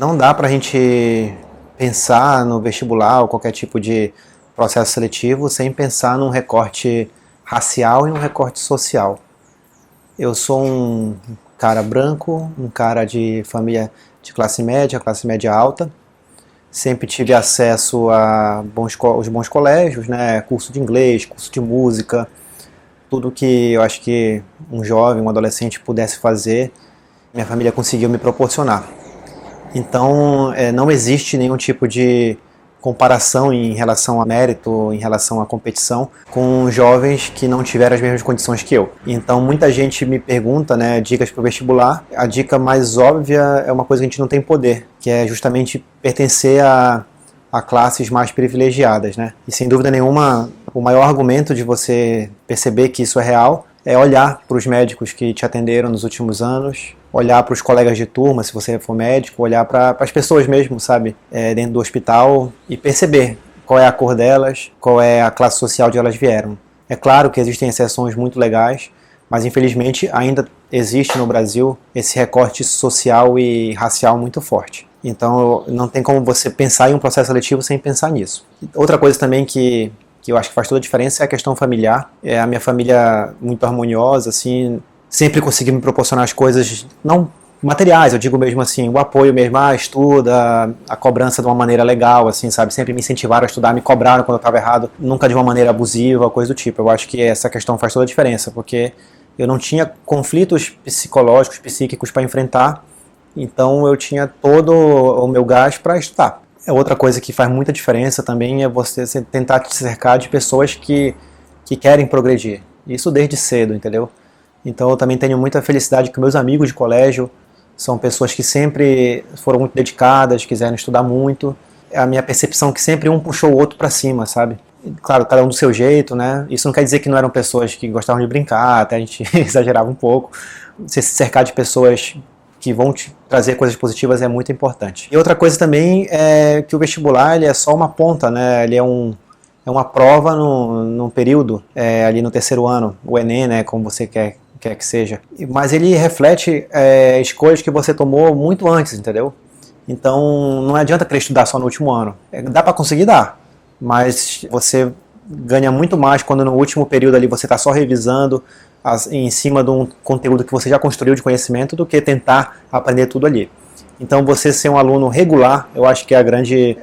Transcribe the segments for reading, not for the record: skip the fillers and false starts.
Não dá pra gente pensar no vestibular ou qualquer tipo de processo seletivo sem pensar num recorte racial e um recorte social. Eu sou um cara branco, um cara de família de classe média alta. Sempre tive acesso a os bons colégios, né? Curso de inglês, curso de música, tudo que eu acho que um jovem, um adolescente pudesse fazer, minha família conseguiu me proporcionar. Então, não existe nenhum tipo de comparação em relação a mérito, em relação à competição, com jovens que não tiveram as mesmas condições que eu. Então, muita gente me pergunta, né, dicas para o vestibular. A dica mais óbvia é uma coisa que a gente não tem poder, que é justamente pertencer a classes mais privilegiadas, né? E sem dúvida nenhuma, o maior argumento de você perceber que isso é real é olhar para os médicos que te atenderam nos últimos anos, olhar para os colegas de turma, se você for médico, olhar para as pessoas mesmo, sabe, dentro do hospital e perceber qual é a cor delas, qual é a classe social de elas vieram. É claro que existem exceções muito legais, mas infelizmente ainda existe no Brasil esse recorte social e racial muito forte. Então não tem como você pensar em um processo seletivo sem pensar nisso. Outra coisa também que eu acho que faz toda a diferença é a questão familiar. A minha família muito harmoniosa, assim, sempre conseguiu me proporcionar as coisas, não materiais, eu digo mesmo assim, o apoio mesmo, estuda, a cobrança de uma maneira legal, assim, sabe, sempre me incentivaram a estudar, me cobraram quando eu estava errado, nunca de uma maneira abusiva, coisa do tipo. Eu acho que essa questão faz toda a diferença, porque eu não tinha conflitos psicológicos, psíquicos para enfrentar, então eu tinha todo o meu gás para estudar. Outra coisa que faz muita diferença também é você tentar te cercar de pessoas que querem progredir. Isso desde cedo, entendeu? Então eu também tenho muita felicidade que meus amigos de colégio são pessoas que sempre foram muito dedicadas, quiseram estudar muito. É a minha percepção que sempre um puxou o outro para cima, sabe? Claro, cada um do seu jeito, né? Isso não quer dizer que não eram pessoas que gostavam de brincar, até a gente exagerava um pouco. Você se cercar de pessoas que vão te trazer coisas positivas é muito importante. E outra coisa também é que o vestibular ele é só uma ponta, né? Ele é uma prova num período, ali no terceiro ano, o Enem, né? Como você quer que seja. Mas ele reflete escolhas que você tomou muito antes, entendeu? Então não adianta querer estudar só no último ano. Dá para conseguir dar, mas você ganha muito mais quando no último período ali você está só revisando em cima de um conteúdo que você já construiu de conhecimento do que tentar aprender tudo ali. Então você ser um aluno regular, eu acho que é a grande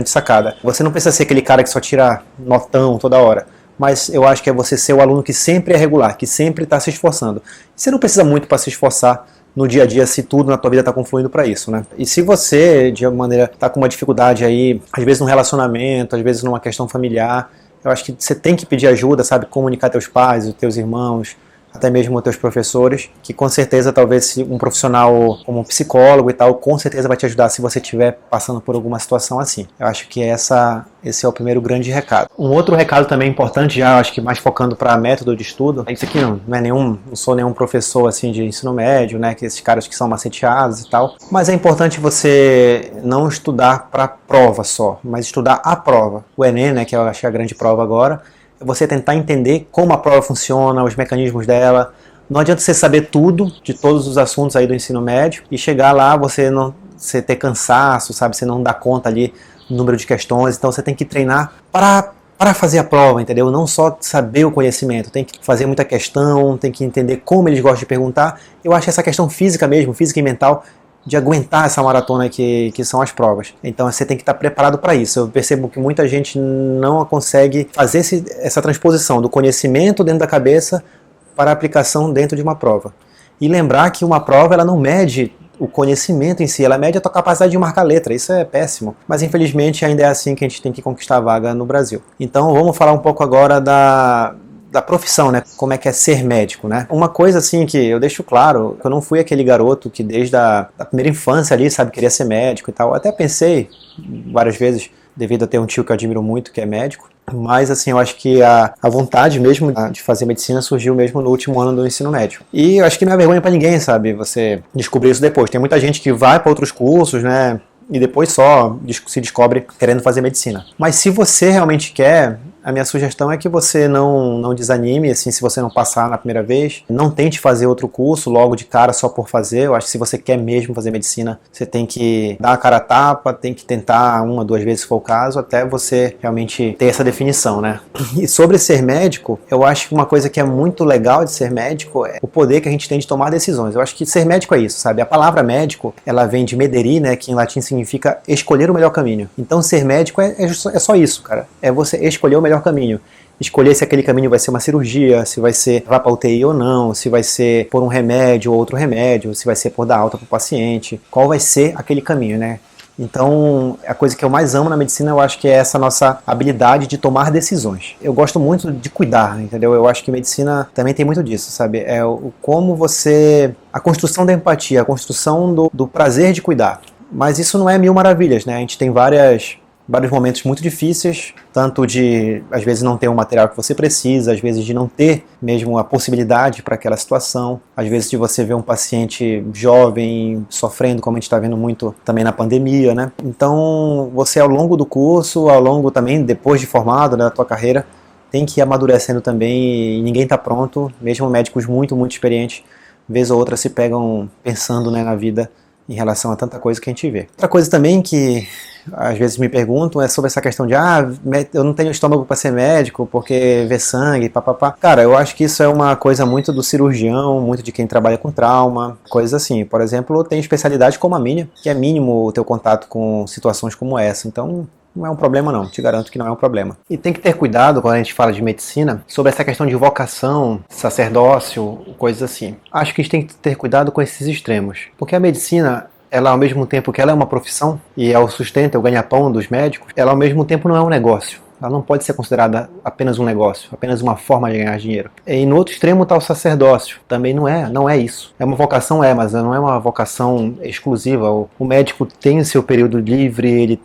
sacada. Você não precisa ser aquele cara que só tira notão toda hora, mas eu acho que é você ser o aluno que sempre é regular, que sempre está se esforçando. Você não precisa muito para se esforçar no dia a dia se tudo na tua vida está confluindo para isso, né? E se você, de alguma maneira, está com uma dificuldade aí, às vezes num relacionamento, às vezes numa questão familiar, eu acho que você tem que pedir ajuda, sabe? Comunicar teus pais, os teus irmãos, até mesmo os teus professores, que com certeza talvez um profissional como um psicólogo e tal, com certeza vai te ajudar se você estiver passando por alguma situação assim. Eu acho que esse é o primeiro grande recado. Um outro recado também importante, já acho que mais focando para método de estudo, isso aqui não sou nenhum professor assim de ensino médio, né, que esses caras que são maceteados e tal, mas é importante você não estudar para prova só, mas estudar a prova. O Enem, né, que eu acho que é a grande prova agora, você tentar entender como a prova funciona, os mecanismos dela. Não adianta você saber tudo de todos os assuntos aí do ensino médio e chegar lá você ter cansaço, sabe? Você não dá conta ali do número de questões. Então você tem que treinar para fazer a prova, entendeu? Não só saber o conhecimento, tem que fazer muita questão, tem que entender como eles gostam de perguntar. Eu acho essa questão física mesmo, física e mental, de aguentar essa maratona que são as provas. Então você tem que estar preparado para isso. Eu percebo que muita gente não consegue fazer essa transposição do conhecimento dentro da cabeça para a aplicação dentro de uma prova. E lembrar que uma prova ela não mede o conhecimento em si, ela mede a tua capacidade de marcar letra. Isso é péssimo. Mas infelizmente ainda é assim que a gente tem que conquistar a vaga no Brasil. Então vamos falar um pouco agora da profissão, né? Como é que é ser médico, né? Uma coisa assim que eu deixo claro, eu não fui aquele garoto que desde a primeira infância ali, sabe, queria ser médico e tal. Eu até pensei várias vezes, devido a ter um tio que eu admiro muito, que é médico. Mas assim, eu acho que a vontade mesmo de fazer medicina surgiu mesmo no último ano do ensino médio. E eu acho que não é vergonha pra ninguém, sabe, você descobrir isso depois. Tem muita gente que vai para outros cursos, né? E depois só se descobre querendo fazer medicina. Mas se você realmente quer, A minha sugestão é que você não desanime, assim, se você não passar na primeira vez. Não tente fazer outro curso logo de cara só por fazer. Eu acho que se você quer mesmo fazer medicina, você tem que dar a cara a tapa, tem que tentar 1, 2 vezes se for o caso, até você realmente ter essa definição, né? E sobre ser médico, eu acho que uma coisa que é muito legal de ser médico é o poder que a gente tem de tomar decisões. Eu acho que ser médico é isso, sabe? A palavra médico, ela vem de mederi, né, que em latim significa escolher o melhor caminho. Então ser médico é só isso, cara. É você escolher o melhor caminho. Escolher se aquele caminho vai ser uma cirurgia, se vai ser vai para UTI ou não, se vai ser por um remédio ou outro remédio, se vai ser por dar alta para o paciente. Qual vai ser aquele caminho, né? Então, a coisa que eu mais amo na medicina, eu acho que é essa nossa habilidade de tomar decisões. Eu gosto muito de cuidar, entendeu? Eu acho que medicina também tem muito disso, sabe? É o como você... A construção da empatia, a construção do prazer de cuidar. Mas isso não é mil maravilhas, né? A gente tem vários momentos muito difíceis, tanto de, às vezes, não ter o material que você precisa, às vezes de não ter mesmo a possibilidade para aquela situação, às vezes de você ver um paciente jovem sofrendo, como a gente está vendo muito também na pandemia, né? Então, você ao longo do curso, ao longo também, depois de formado, né, da tua carreira, tem que ir amadurecendo também, e ninguém está pronto, mesmo médicos muito, muito experientes, vez ou outra se pegam pensando, né, na vida em relação a tanta coisa que a gente vê. Outra coisa também que às vezes me perguntam é sobre essa questão de eu não tenho estômago para ser médico porque vê sangue, papapá. Cara, eu acho que isso é uma coisa muito do cirurgião, muito de quem trabalha com trauma, coisas assim. Por exemplo, tem especialidade como a minha, que é mínimo o teu contato com situações como essa. Então, não é um problema não, te garanto que não é um problema. E tem que ter cuidado quando a gente fala de medicina sobre essa questão de vocação, sacerdócio, coisas assim. Acho que a gente tem que ter cuidado com esses extremos, porque a medicina, ela ao mesmo tempo que ela é uma profissão e é o sustento, é o ganha-pão dos médicos, ela ao mesmo tempo não é um negócio. Ela não pode ser considerada apenas um negócio, apenas uma forma de ganhar dinheiro. E no outro extremo está o sacerdócio. Também não é isso. É uma vocação, mas não é uma vocação exclusiva. O médico tem o seu período livre, ele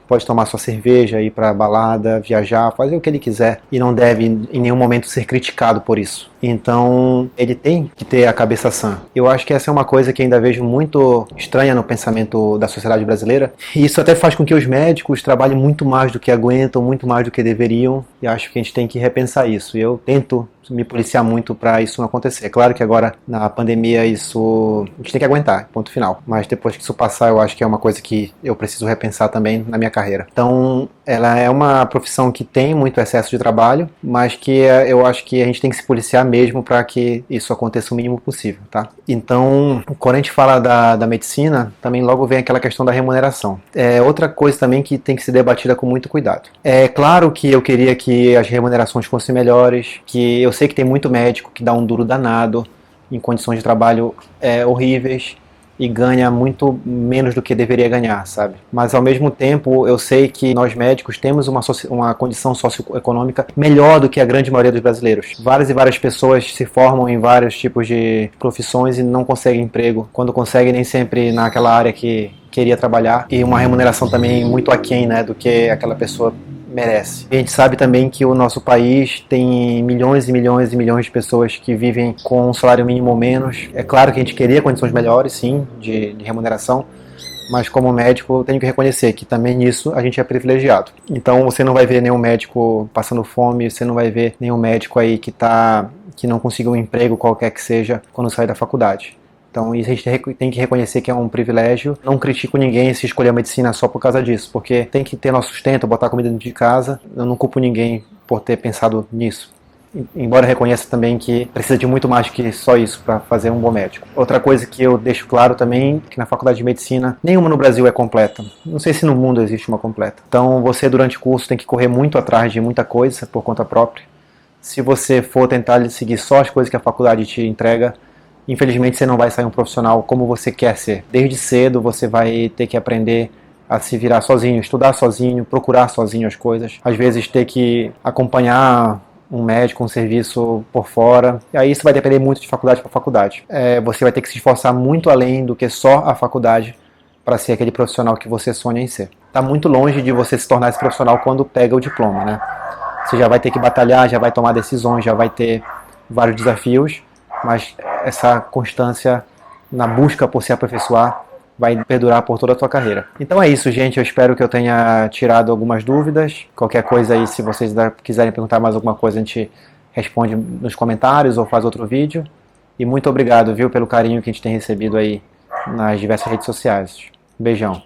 pode tomar sua cerveja, ir pra balada, viajar, fazer o que ele quiser e não deve em nenhum momento ser criticado por isso. Então, ele tem que ter a cabeça sã. Eu acho que essa é uma coisa que ainda vejo muito estranha no pensamento da sociedade brasileira. E isso até faz com que os médicos trabalhem muito mais do que aguentam, muito mais do que deveriam. E acho que a gente tem que repensar isso. E eu tento me policiar muito para isso não acontecer. É claro que agora, na pandemia, isso a gente tem que aguentar, ponto final. Mas depois que isso passar, eu acho que é uma coisa que eu preciso repensar também na minha carreira. Então, ela é uma profissão que tem muito excesso de trabalho, mas que eu acho que a gente tem que se policiar mesmo para que isso aconteça o mínimo possível, tá? Então, quando a gente fala da medicina, também logo vem aquela questão da remuneração. É outra coisa também que tem que ser debatida com muito cuidado. É claro que eu queria que as remunerações fossem melhores, que eu sei que tem muito médico que dá um duro danado em condições de trabalho horríveis e ganha muito menos do que deveria ganhar, sabe? Mas ao mesmo tempo eu sei que nós médicos temos uma condição socioeconômica melhor do que a grande maioria dos brasileiros. Várias e várias pessoas se formam em vários tipos de profissões e não conseguem emprego. Quando conseguem, nem sempre naquela área que queria trabalhar, e uma remuneração também muito aquém, né, do que aquela pessoa merece. A gente sabe também que o nosso país tem milhões e milhões e milhões de pessoas que vivem com um salário mínimo ou menos. É claro que a gente queria condições melhores, sim, de remuneração, mas como médico eu tenho que reconhecer que também nisso a gente é privilegiado. Então você não vai ver nenhum médico passando fome, você não vai ver nenhum médico aí que não consiga um emprego qualquer que seja quando sai da faculdade. Então isso a gente tem que reconhecer que é um privilégio. Não critico ninguém se escolher a medicina só por causa disso, porque tem que ter nosso sustento, botar comida dentro de casa. Eu não culpo ninguém por ter pensado nisso. Embora eu reconheça também que precisa de muito mais que só isso para fazer um bom médico. Outra coisa que eu deixo claro também, que na faculdade de medicina, nenhuma no Brasil é completa. Não sei se no mundo existe uma completa. Então você durante o curso tem que correr muito atrás de muita coisa por conta própria. Se você for tentar seguir só as coisas que a faculdade te entrega, infelizmente você não vai sair um profissional como você quer ser. Desde cedo você vai ter que aprender a se virar sozinho, estudar sozinho, procurar sozinho as coisas. Às vezes ter que acompanhar um médico, um serviço por fora. E aí isso vai depender muito de faculdade para faculdade. Você vai ter que se esforçar muito além do que só a faculdade para ser aquele profissional que você sonha em ser. Está muito longe de você se tornar esse profissional quando pega o diploma, né? Você já vai ter que batalhar, já vai tomar decisões, já vai ter vários desafios, mas essa constância na busca por se aperfeiçoar vai perdurar por toda a tua carreira. Então é isso, gente. Eu espero que eu tenha tirado algumas dúvidas. Qualquer coisa aí, se vocês quiserem perguntar mais alguma coisa, a gente responde nos comentários ou faz outro vídeo. E muito obrigado, viu, pelo carinho que a gente tem recebido aí nas diversas redes sociais. Beijão.